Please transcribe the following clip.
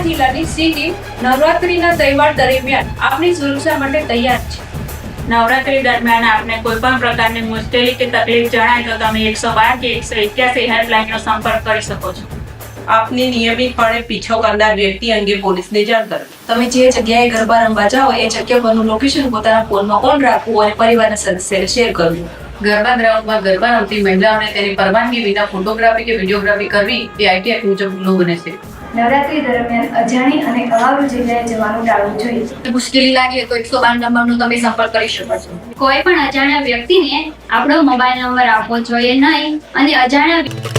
જિલ્લાની C team નવરાત્રીના તહેવાર દરમિયાન આપની સુરક્ષા માટે તૈયાર છે. નવરાત્રી દરમિયાન આપને કોઈ પણ પ્રકારની મુશ્કેલી કે તકલીફ જણાય તો તમે 112 કે 181 હેલ્પલાઇનનો સંપર્ક કરી શકો છો. આપની નિયમિતપણે પીછો કરનાર વ્યક્તિ અંગે પોલીસને જાણ કરવી. તમે જે જગ્યાએ ગરબા રમવા જાઓ એ જગ્યા પરનું લોકેશન પોતાના ફોનમાં ઓન રાખવું અને પરિવારના સદસ્યોને શેર કરવું. ગરબા ગ્રાઉન્ડમાં ગરબા રમતી મહિલાઓને તેની પરવાનગી વિના ફોટોગ્રાફી કે વિડીયોગ્રાફી કરવી એ આઈટી એક્ટ મુજબ ગુનો બને છે. નવરાત્રી દરમિયાન અજાણી અને અવાવરૂ જગ્યાએ જવાનું ટાળવું જોઈએ. મુશ્કેલી લાગે તો 112 નંબરનો તમે સંપર્ક કરી શકો છો. કોઈ પણ અજાણ્યા વ્યક્તિને આપણો મોબાઈલ નંબર આપવો જોઈએ નહીં અને અજાણ્યા